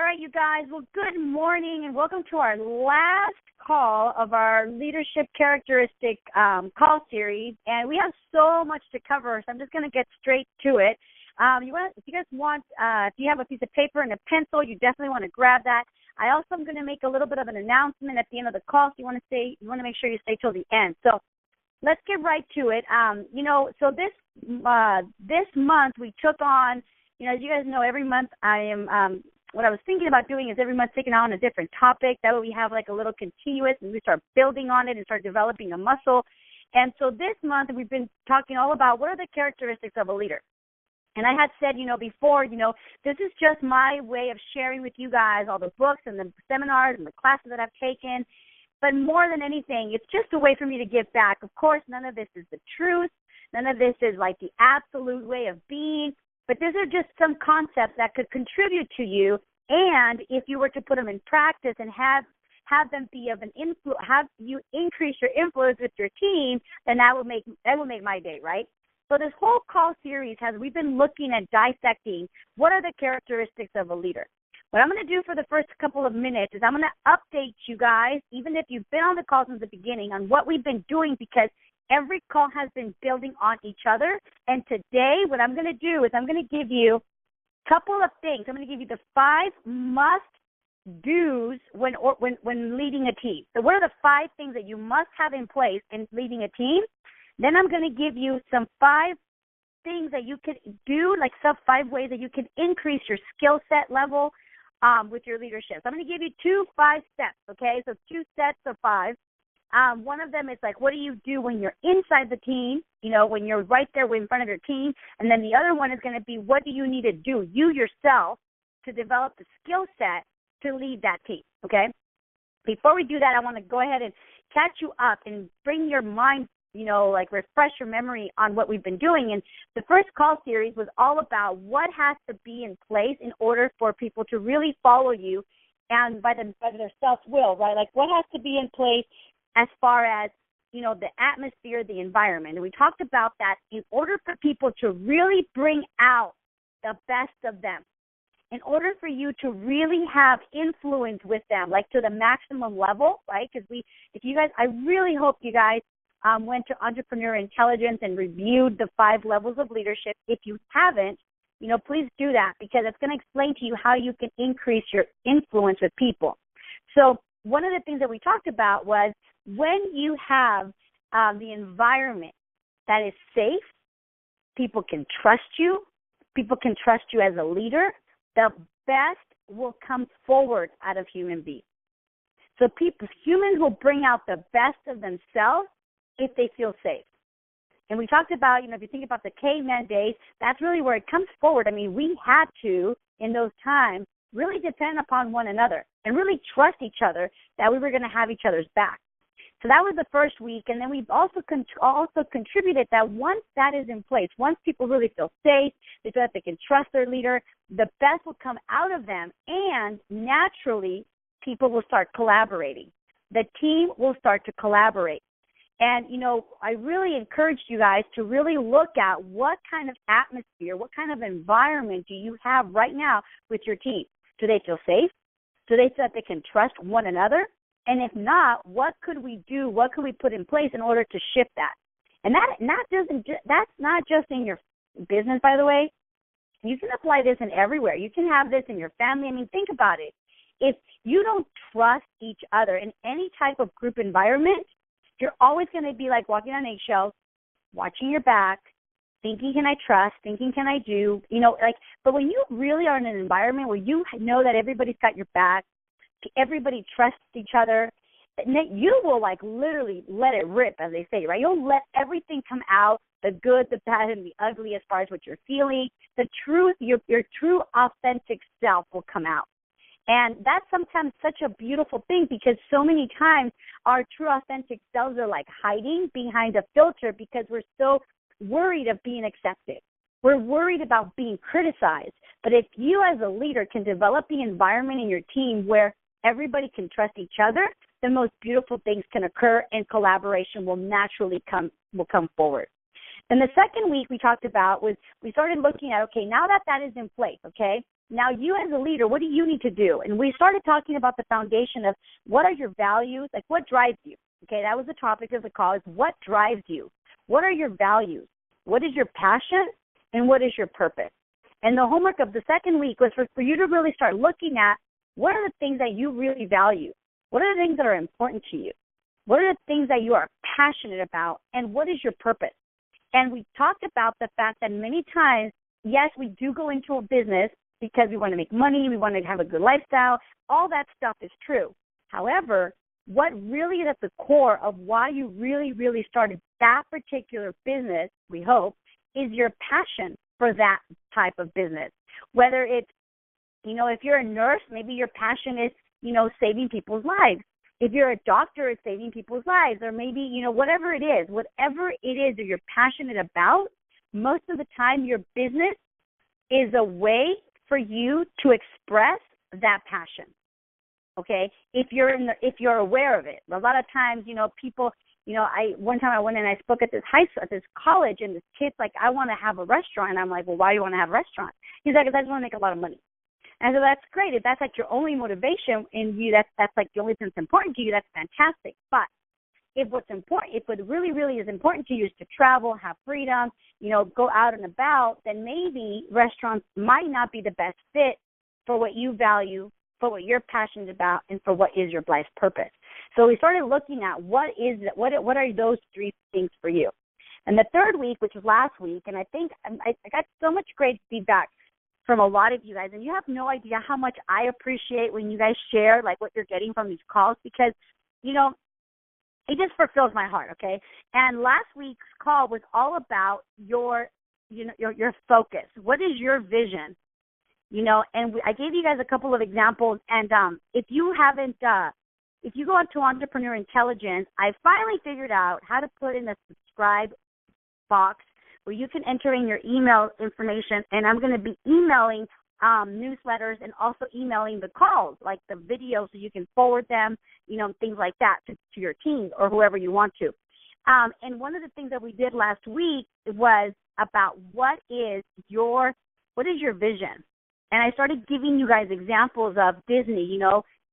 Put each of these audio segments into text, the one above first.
right, you guys. Well, good morning and welcome to our last call of our leadership characteristic call series. And we have so much to cover, so I'm just going to get straight to it. If you guys want, if you have a piece of paper and a pencil, you definitely want to grab that. I also am going to make a little bit of an announcement at the end of the call, so you want to make sure you stay till the end. So let's get right to it. So this month we took on, as you guys know, every month I am, what I was thinking about doing is every month taking on a different topic. That way we have like a little continuous and we start building on it and start developing a muscle. And so this month we've been talking all about what are the characteristics of a leader. And I had said, before, this is just my way of sharing with you guys all the books and the seminars and the classes that I've taken. But more than anything, it's just a way for me to give back. Of course, none of this is the truth. None of this is like the absolute way of being. But these are just some concepts that could contribute to you. And if you were to put them in practice and have them be of an influence, have you increase your influence with your team, then that will make my day, right? So this whole call series we've been looking at dissecting what are the characteristics of a leader. What I'm going to do for the first couple of minutes is I'm going to update you guys, even if you've been on the call since the beginning, on what we've been doing, because every call has been building on each other. And today what I'm going to do is I'm going to give you a couple of things. I'm going to give you the 5 must-dos when leading a team. So what are the 5 things that you must have in place in leading a team? Then I'm going to give you some 5 things that you could do, like some 5 ways that you can increase your skill set level with your leadership. So I'm going to give you 2 5-steps, okay? So 2 sets of 5. One of them is like, what do you do when you're inside the team, when you're right there in front of your team? And then the other one is going to be, what do you need to do, you yourself, to develop the skill set to lead that team, okay? Before we do that, I want to go ahead and catch you up and bring your mind, refresh your memory on what we've been doing. And the first call series was all about what has to be in place in order for people to really follow you and by their self-will, right? Like what has to be in place as far as, the atmosphere, the environment. And we talked about that in order for people to really bring out the best of them, in order for you to really have influence with them, like to the maximum level, right? Because I really hope you guys went to Entrepreneur Intelligence and reviewed the 5 levels of leadership. If you haven't, please do that, because it's going to explain to you how you can increase your influence with people. So one of the things that we talked about was when you have the environment that is safe, people can trust you, people can trust you as a leader, the best will come forward out of human beings. So humans will bring out the best of themselves if they feel safe. And we talked about, if you think about the caveman days, that's really where it comes forward. I mean, we had to, in those times, really depend upon one another and really trust each other that we were going to have each other's back. So that was the first week, and then we've also contributed that once that is in place, once people really feel safe, they feel that they can trust their leader, the best will come out of them, and naturally people will start collaborating. The team will start to collaborate. And, I really encouraged you guys to really look at what kind of atmosphere, what kind of environment do you have right now with your team? Do they feel safe? Do they feel that they can trust one another? And if not, what could we do? What could we put in place in order to shift that? And that's not just in your business, by the way. You can apply this in everywhere. You can have this in your family. I mean, think about it. If you don't trust each other in any type of group environment, you're always going to be like walking on eggshells, watching your back, thinking, can I trust, thinking, can I do, but when you really are in an environment where you know that everybody's got your back, everybody trusts each other, you will literally let it rip, as they say, right? You'll let everything come out, the good, the bad, and the ugly as far as what you're feeling. The truth, your true authentic self will come out. And that's sometimes such a beautiful thing, because so many times our true authentic selves are hiding behind a filter because we're so worried of being accepted. We're worried about being criticized. But if you as a leader can develop the environment in your team where everybody can trust each other, the most beautiful things can occur and collaboration will naturally come forward. And the second week we talked about was we started looking at, okay, now that is in place, okay, Now, you as a leader, what do you need to do? And we started talking about the foundation of what are your values, like what drives you. Okay, that was the topic of the call, is what drives you. What are your values? What is your passion? And what is your purpose? And the homework of the second week was for you to really start looking at what are the things that you really value? What are the things that are important to you? What are the things that you are passionate about? And what is your purpose? And we talked about the fact that many times, yes, we do go into a business because we want to make money, we want to have a good lifestyle. All that stuff is true. However, what really is at the core of why you really, really started that particular business, we hope, is your passion for that type of business. Whether it's, if you're a nurse, maybe your passion is, saving people's lives. If you're a doctor, it's saving people's lives. Or maybe, whatever it is that you're passionate about, most of the time your business is a way for you to express that passion. Okay? If you're aware of it. A lot of times, people, one time I went and I spoke at this college, and this kid's like, I want to have a restaurant. And I'm like, well, why do you want to have a restaurant? He's like, I just want to make a lot of money. And so that's great. If that's like your only motivation in you, that's like the only thing that's important to you, that's fantastic. But if what really, really is important to you is to travel, have freedom, go out and about, then maybe restaurants might not be the best fit for what you value, for what you're passionate about, and for what is your life's purpose. So we started looking at what are those three things for you. And the third week, which was last week, and I think I got so much great feedback from a lot of you guys, and you have no idea how much I appreciate when you guys share like what you're getting from these calls, because it just fulfills my heart. Okay. And last week's call was all about your focus. What is your vision? And I gave you guys a couple of examples, and if you go onto Entrepreneur Intelligence, I finally figured out how to put in a subscribe box where you can enter in your email information, and I'm going to be emailing newsletters and also emailing the calls, like the videos, so you can forward them, things like that to your team or whoever you want to. And one of the things that we did last week was about what is your vision. And I started giving you guys examples of Disney.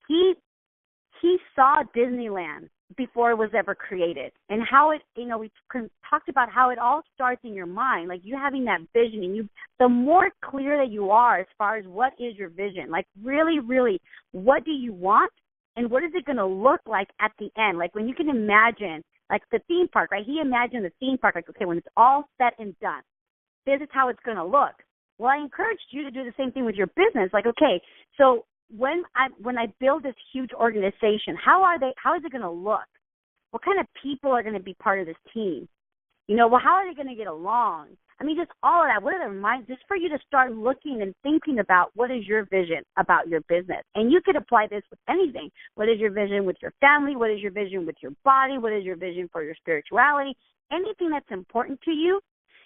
He saw Disneyland before it was ever created, and how it, we talked about how it all starts in your mind, like you having that vision, and the more clear that you are as far as what is your vision, like really, really, what do you want, and what is it going to look like at the end? Like when you can imagine, like the theme park, right? He imagined the theme park, like, okay, when it's all said and done, this is how it's going to look. Well, I encouraged you to do the same thing with your business. Like, okay, so when I build this huge organization, how is it going to look? What kind of people are going to be part of this team? How are they going to get along? I mean, just all of that. What are their minds? Just for you to start looking and thinking about what is your vision about your business. And you could apply this with anything. What is your vision with your family? What is your vision with your body? What is your vision for your spirituality? Anything that's important to you,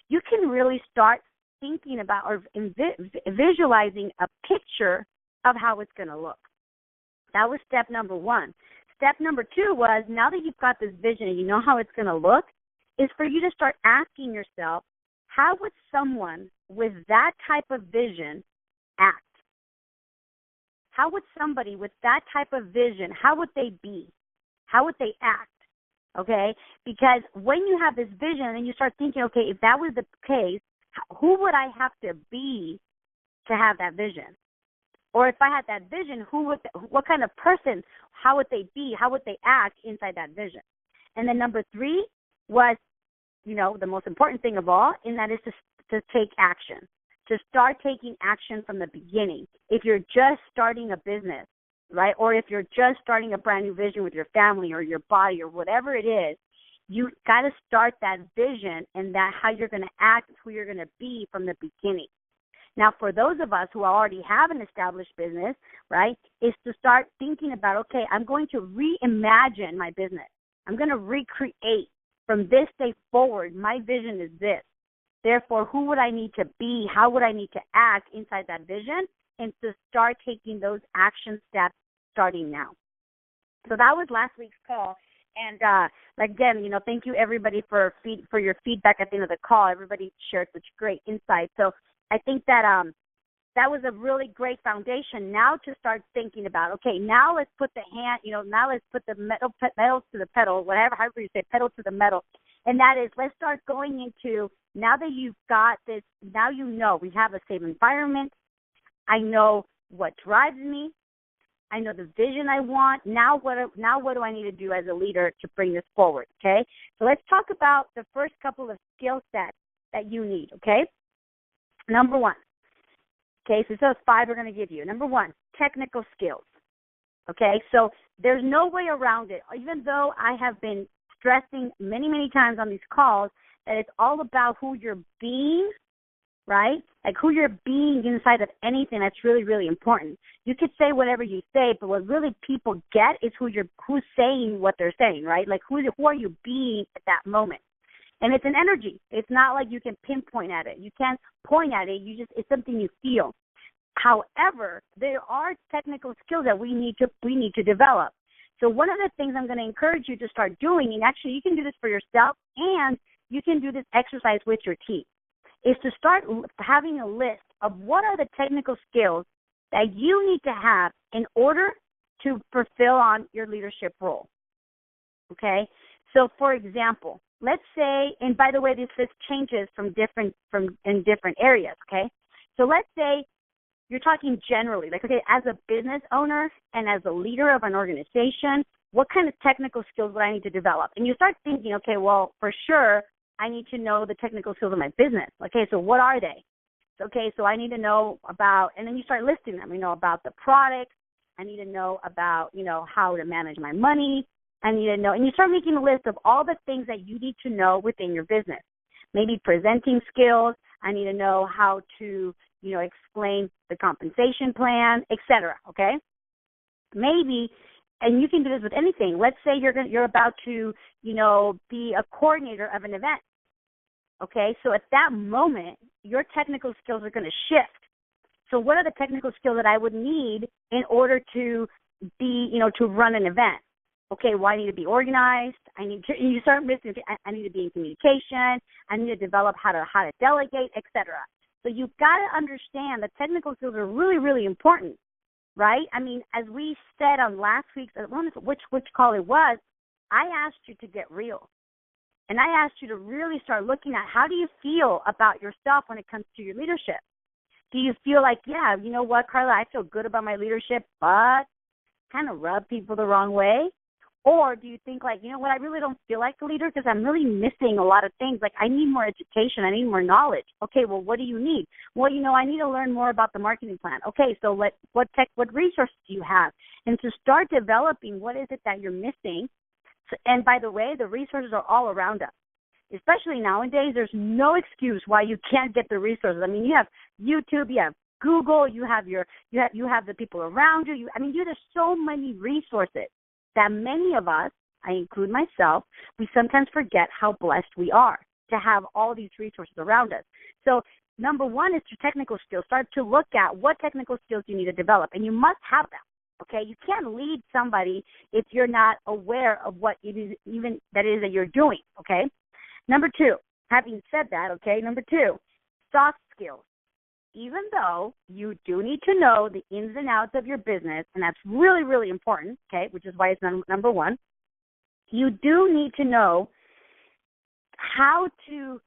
you can really start thinking about or visualizing a picture of how it's going to look. That was step number one. Step number two was, now that you've got this vision and you know how it's going to look, is for you to start asking yourself, how would someone with that type of vision act? How would somebody with that type of vision, how would they be? How would they act? Okay? Because when you have this vision and you start thinking, okay, if that was the case, who would I have to be to have that vision? Or if I had that vision, what kind of person, how would they be? How would they act inside that vision? And then number three was, the most important thing of all, and that is to take action, to start taking action from the beginning. If you're just starting a business, right, or if you're just starting a brand new vision with your family or your body or whatever it is, you got to start that vision and that how you're going to act, who you're going to be from the beginning. Now, for those of us who already have an established business, right, is to start thinking about, okay, I'm going to reimagine my business. I'm going to recreate from this day forward. My vision is this. Therefore, who would I need to be? How would I need to act inside that vision? And to start taking those action steps starting now. So that was last week's call. And again, thank you everybody for your feedback at the end of the call. Everybody shared such great insights. So I think that that was a really great foundation. Now to start thinking about, okay, now let's put the now let's put the metal to the pedal, however you say, pedal to the metal. And that is, let's start going into, now that you've got this, now you know we have a safe environment. I know what drives me. I know the vision I want. Now what do I need to do as a leader to bring this forward, okay? So let's talk about the first couple of skill sets that you need, okay? Number one. Okay, so those 5 we're going to give you. Number 1, technical skills. Okay, so there's no way around it. Even though I have been stressing many, many times on these calls that it's all about who you're being, right? Like who you're being inside of anything, that's really, really important. You could say whatever you say, but what really people get is who's saying what they're saying, right? Like who are you being at that moment? And it's an energy. It's not like you can pinpoint at it. You can't point at it. It's something you feel. However, there are technical skills that we need to develop. So one of the things I'm going to encourage you to start doing, and actually you can do this for yourself and you can do this exercise with your team, is to start having a list of what are the technical skills that you need to have in order to fulfill on your leadership role. Okay? So for example, let's say, and by the way, this changes in different areas, okay? So let's say you're talking generally, like, okay, as a business owner and as a leader of an organization, what kind of technical skills would I need to develop? And you start thinking, okay, well, for sure, I need to know the technical skills of my business. Okay, so what are they? Okay, so I need to know about, and then you start listing them, about the product. I need to know about, how to manage my money. I need to know, and you start making a list of all the things that you need to know within your business. Maybe presenting skills. I need to know how to, explain the compensation plan, etc. Okay? Maybe, and you can do this with anything. Let's say you're about to, be a coordinator of an event. Okay? So at that moment, your technical skills are going to shift. So what are the technical skills that I would need in order to be, to run an event? Okay, well, I need to be organized. You start missing. I need to be in communication. I need to develop how to delegate, etc. So you've got to understand that technical skills are really, really important, right? I mean, as we said on last week's, I don't know which call it was, I asked you to get real. And I asked you to really start looking at how do you feel about yourself when it comes to your leadership? Do you feel like, yeah, you know what, Carla, I feel good about my leadership, but kind of rub people the wrong way? Or do you think like, you know what, I really don't feel like a leader because I'm really missing a lot of things. Like I need more education. I need more knowledge. Okay, well, what do you need? Well, I need to learn more about the marketing plan. Okay, so what resources do you have? And to start developing what is it that you're missing. So, and by the way, the resources are all around us. Especially nowadays, there's no excuse why you can't get the resources. I mean, you have YouTube, you have Google, you have the people around you. There's so many resources that many of us, I include myself, we sometimes forget how blessed we are to have all these resources around us. So number 1 is your technical skills. Start to look at what technical skills you need to develop, and you must have them. Okay, you can't lead somebody if you're not aware of what it is even that is that you're doing. Okay. Number 2, having said that, okay, number 2, soft skills. Even though you do need to know the ins and outs of your business, and that's really, really important, okay, which is why it's number 1, you do need to know how to,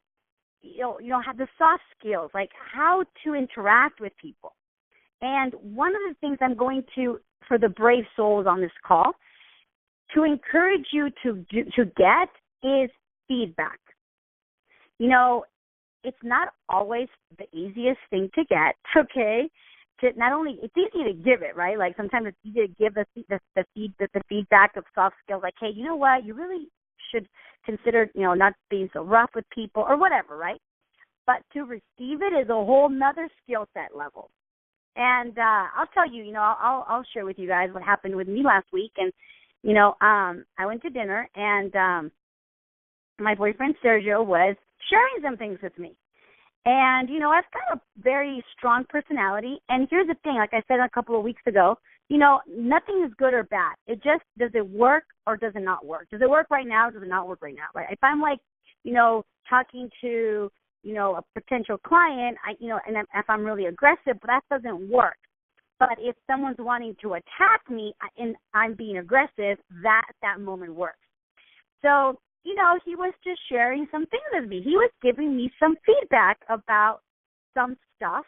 have the soft skills, like how to interact with people. And one of the things I'm going to, for the brave souls on this call, to encourage you to get is feedback. It's not always the easiest thing to get, okay? It's easy to give it, right? Like sometimes it's easy to give the feedback of soft skills, like, hey, you know what? You really should consider, not being so rough with people or whatever, right? But to receive it is a whole nother skill set level. And I'll tell you, I'll share with you guys what happened with me last week. And, I went to dinner and my boyfriend Sergio was sharing some things with me. And, I've got a very strong personality. And here's the thing, like I said a couple of weeks ago, nothing is good or bad. It just, does it work or does it not work? Does it work right now? Does it not work right now? Right? If I'm like, talking to, a potential client, and if I'm really aggressive, but that doesn't work. But if someone's wanting to attack me and I'm being aggressive, that moment works. So, he was just sharing some things with me. He was giving me some feedback about some stuff.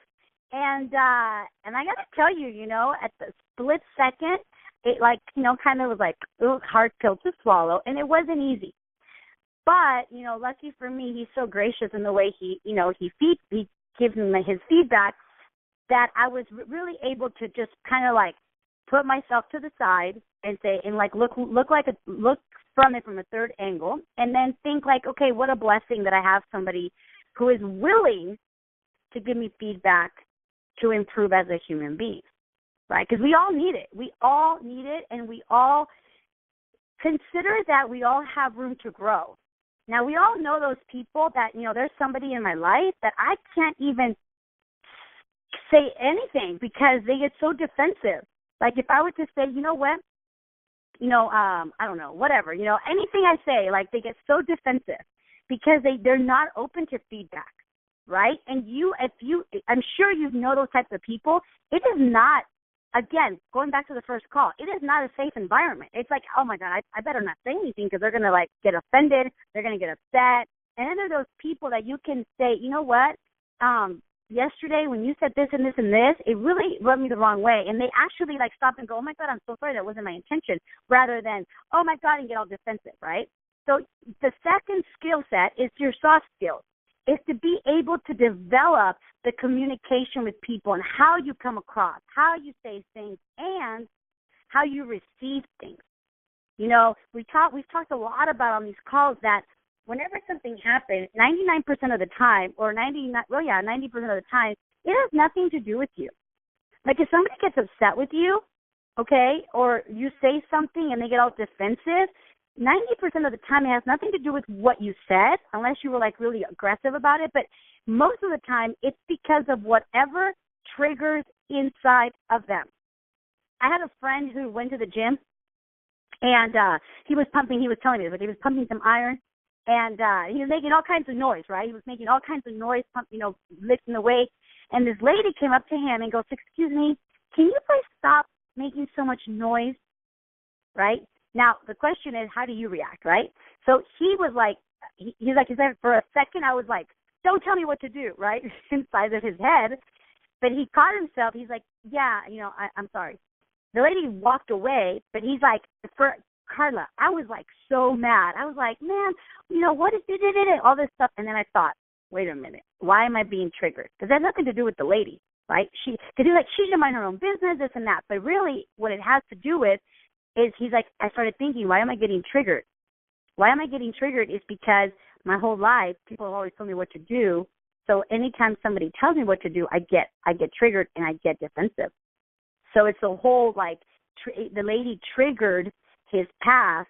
And I got to tell you, at the split second, it kind of was like a hard pill to swallow, and it wasn't easy. But, lucky for me, he's so gracious in the way he gives me his feedback that I was really able to just kind of put myself to the side and say, and look from it from a third angle, and then think okay, what a blessing that I have somebody who is willing to give me feedback to improve as a human being, right? Because we all need it. We all need it, and we all consider that we all have room to grow. Now, we all know those people that, there's somebody in my life that I can't even say anything because they get so defensive. Like if I were to say, what, I don't know, whatever, anything I say, they get so defensive because they're not open to feedback, right? And I'm sure you know those types of people. It is not, again, going back to the first call, it is not a safe environment. It's like, oh my God, I better not say anything because they're going to get offended. They're going to get upset. And then there are those people that you can say, you know what, yesterday when you said this and this and this, it really rubbed me the wrong way. And they actually stop and go, oh my God, I'm so sorry, that wasn't my intention, rather than, oh my God, and get all defensive, right? So the second skill set is your soft skills, is to be able to develop the communication with people and how you come across, how you say things, and how you receive things. We've talked a lot about on these calls that whenever something happens, 99% of the time, or 90% of the time, it has nothing to do with you. Like if somebody gets upset with you, okay, or you say something and they get all defensive, 90% of the time it has nothing to do with what you said, unless you were really aggressive about it. But most of the time it's because of whatever triggers inside of them. I had a friend who went to the gym, and he was telling me that he was pumping some iron. And he was making all kinds of noise, right? He was making all kinds of noise, lifting the weight. And this lady came up to him and goes, excuse me, can you please stop making so much noise, right? Now, the question is, how do you react, right? So he was he's like, for a second, I was like, don't tell me what to do, right? Inside of his head. But he caught himself. He's like, yeah, I'm sorry. The lady walked away, but he's like, for Carla, I was so mad. I was like, man, what is it? All this stuff. And then I thought, wait a minute, why am I being triggered? Because that has nothing to do with the lady, right? Because she should mind her own business, this and that. But really, what it has to do with is I started thinking, why am I getting triggered? Why am I getting triggered is because my whole life, people have always told me what to do. So anytime somebody tells me what to do, I get triggered and I get defensive. So it's a whole the lady triggered his past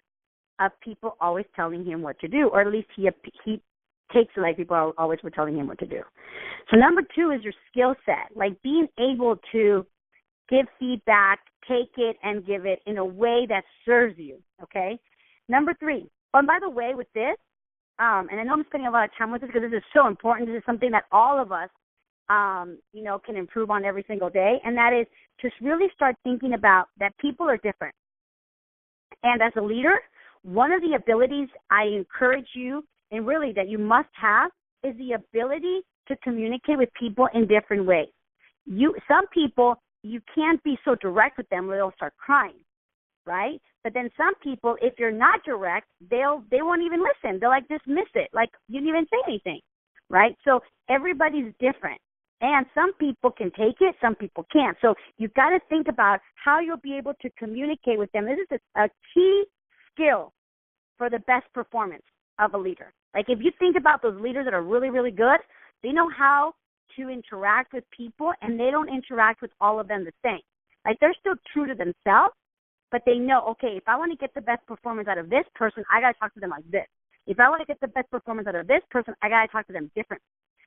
of people always telling him what to do, or at least he takes it like people always were telling him what to do. So number 2 is your skill set, being able to give feedback, take it, and give it in a way that serves you, okay? Number 3, and by the way, with this, and I know I'm spending a lot of time with this because this is so important. This is something that all of us, can improve on every single day, and that is to really start thinking about that people are different. And as a leader, one of the abilities I encourage you, and really that you must have, is the ability to communicate with people in different ways. Some people, you can't be so direct with them or they'll start crying, right? But then some people, if you're not direct, they won't even listen. They'll dismiss it, you didn't even say anything, right? So everybody's different. And some people can take it, some people can't. So you've got to think about how you'll be able to communicate with them. This is a key skill for the best performance of a leader. If you think about those leaders that are really, really good, they know how to interact with people, and they don't interact with all of them the same. They're still true to themselves, but they know, okay, if I want to get the best performance out of this person, I got to talk to them like this. If I want to get the best performance out of this person, I got to talk to them different.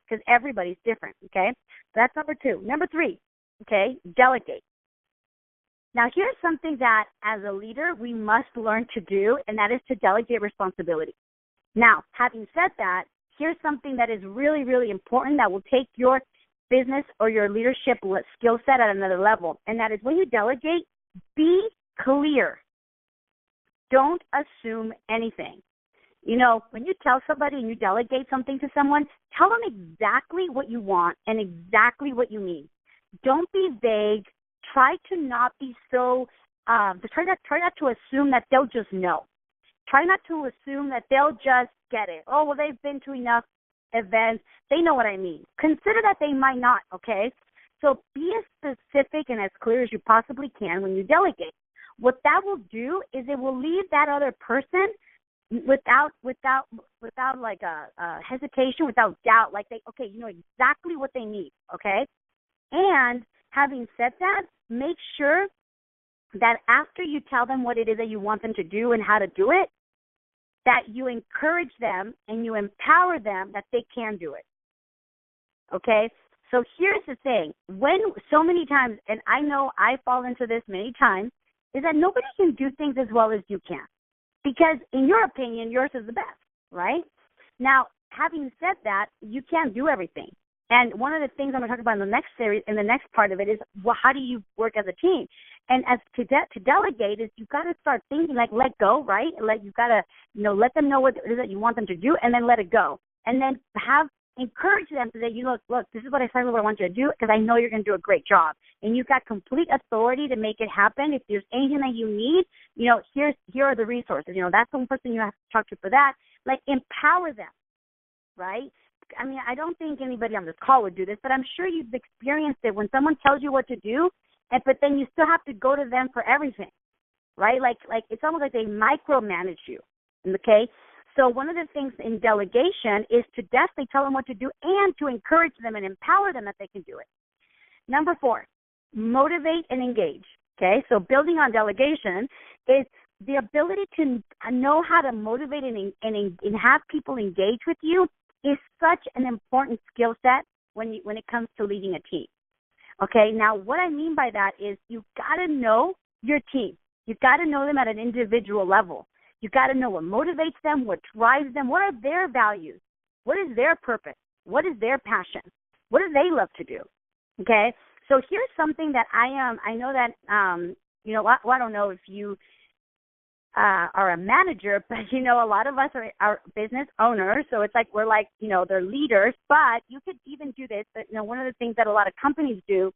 Because everybody's different, okay? That's number 2. Number 3, okay, delegate. Now, here's something that, as a leader, we must learn to do, and that is to delegate responsibility. Now, having said that, here's something that is really, really important that will take your business or your leadership skill set at another level. And that is when you delegate, be clear. Don't assume anything. You know, when you tell somebody and you delegate something to someone, tell them exactly what you want and exactly what you need. Don't be vague. Try to not be so, try not to assume that they'll just know. Try not to assume that they'll just get it. Oh, well, they've been to enough events. They know what I mean. Consider that they might not, okay? So be as specific and as clear as you possibly can when you delegate. What that will do is it will leave that other person without like a hesitation, without doubt, like okay, you know exactly what they need, okay? And having said that, make sure that after you tell them what it is that you want them to do and how to do it, that you encourage them and you empower them that they can do it, okay? So here's the thing. When so many times, and I know I fall into this many times, is that nobody can do things as well as you can. Because in your opinion, yours is the best, right? Now, having said that, you can't do everything. And one of the things I'm going to talk about in the next series, in the next part of it, is well, how do you work as a team? And as to delegate is you've got to start thinking like let go, right? Like you've got to let them know what it is that you want them to do, and then let it go, and then encourage them to say, look, this is what I want you to do because I know you're going to do a great job, and you've got complete authority to make it happen. If there's anything that you need, here are the resources. That's the one person you have to talk to for that. Like empower them, right? I mean, I don't think anybody on this call would do this, but I'm sure you've experienced it when someone tells you what to do, but then you still have to go to them for everything, right? Like it's almost like they micromanage you, okay? So one of the things in delegation is to definitely tell them what to do and to encourage them and empower them that they can do it. Number 4, motivate and engage, okay? So building on delegation is the ability to know how to motivate and have people engage with you is such an important skill set when it comes to leading a team. Okay, now what I mean by that is you've got to know your team. You've got to know them at an individual level. You've got to know what motivates them, what drives them, what are their values, what is their purpose, what is their passion, what do they love to do. Okay, so here's something that I know that, I don't know if you are a manager, but a lot of us are business owners, so it's like we're like they're leaders. But you could even do this. But one of the things that a lot of companies do,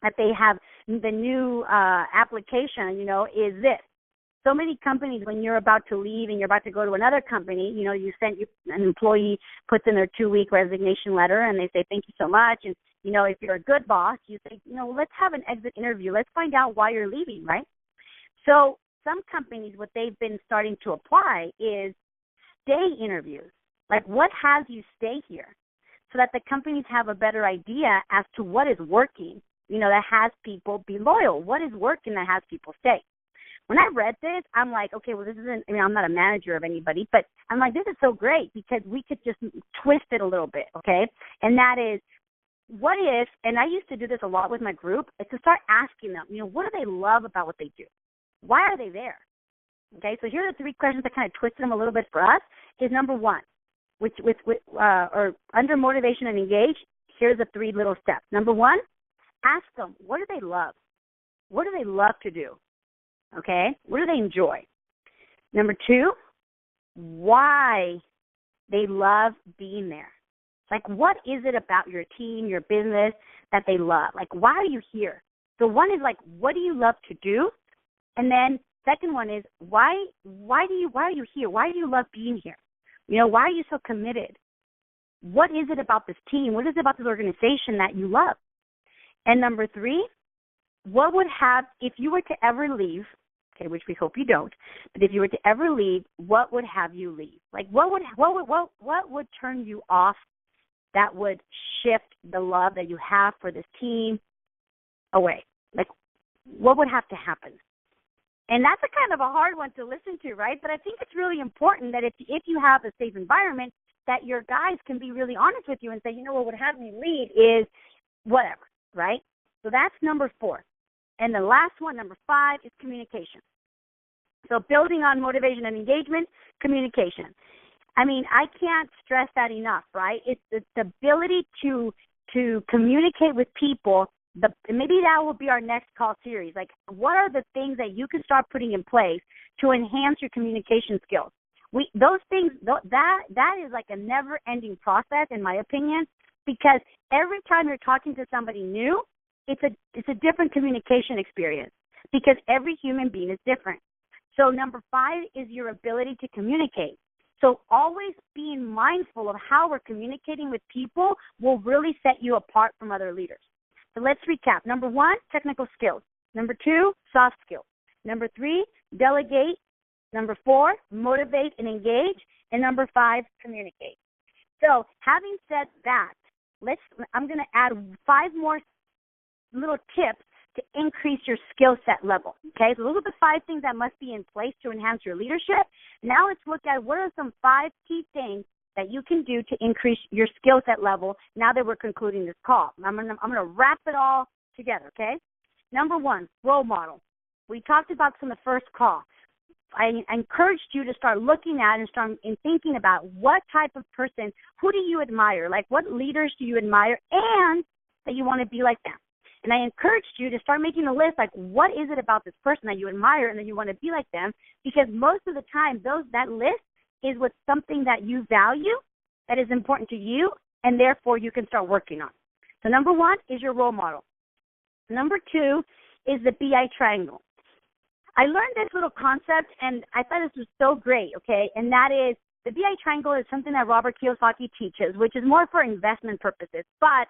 that they have the new application, is this. So many companies, when you're about to leave and you're about to go to another company, an employee puts in their 2-week resignation letter, and they say thank you so much. And if you're a good boss, you say let's have an exit interview. Let's find out why you're leaving, right? So some companies, what they've been starting to apply is stay interviews. Like, what has you stay here? So that the companies have a better idea as to what is working, that has people be loyal. What is working that has people stay? When I read this, I'm like, okay, well, this isn't, I'm not a manager of anybody, but I'm like, this is so great because we could just twist it a little bit, okay? And that is, what if, and I used to do this a lot with my group, is to start asking them, what do they love about what they do? Why are they there? Okay, so here are the 3 questions that kind of twisted them a little bit for us. Is number 1, or under motivation and engage, here's the 3 little steps. Number 1, ask them, what do they love? What do they love to do? Okay, what do they enjoy? Number 2, why they love being there. Like, what is it about your team, your business that they love? Like, why are you here? So 1 is like, what do you love to do? And then second one is why are you here? Why do you love being here? Why are you so committed? What is it about this team? What is it about this organization that you love? And number 3, what would have, if you were to ever leave, okay, which we hope you don't, but if you were to ever leave, what would have you leave? Like what would turn you off that would shift the love that you have for this team away? Like what would have to happen? And that's a kind of a hard one to listen to, right? But I think it's really important that if you have a safe environment, that your guys can be really honest with you and say, what would have me lead is whatever, right? So that's number 4. And the last one, number 5, is communication. So building on motivation and engagement, communication. I mean, I can't stress that enough, right? It's the ability to communicate with people. Maybe that will be our next call series. Like, what are the things that you can start putting in place to enhance your communication skills? Those things, that is like a never-ending process, in my opinion, because every time you're talking to somebody new, it's a different communication experience because every human being is different. So number 5 is your ability to communicate. So always being mindful of how we're communicating with people will really set you apart from other leaders. So let's recap. Number 1, technical skills. Number 2, soft skills. Number 3, delegate. Number 4, motivate and engage. And number 5, communicate. So having said that, I'm going to add 5 more little tips to increase your skill set level. Okay, so those are the 5 things that must be in place to enhance your leadership. Now let's look at what are some 5 key things that you can do to increase your skill set level now that we're concluding this call. I'm gonna wrap it all together, okay? Number 1, role model. We talked about this in the first call. I encouraged you to start looking at and start thinking about what type of person, who do you admire? Like, what leaders do you admire and that you want to be like them? And I encouraged you to start making a list, like, what is it about this person that you admire and that you want to be like them? Because most of the time, that list is with something that you value, that is important to you, and therefore you can start working on. So number 1 is your role model. Number 2 is the BI triangle. I learned this little concept, and I thought this was so great, okay, and that is the BI triangle is something that Robert Kiyosaki teaches, which is more for investment purposes. But,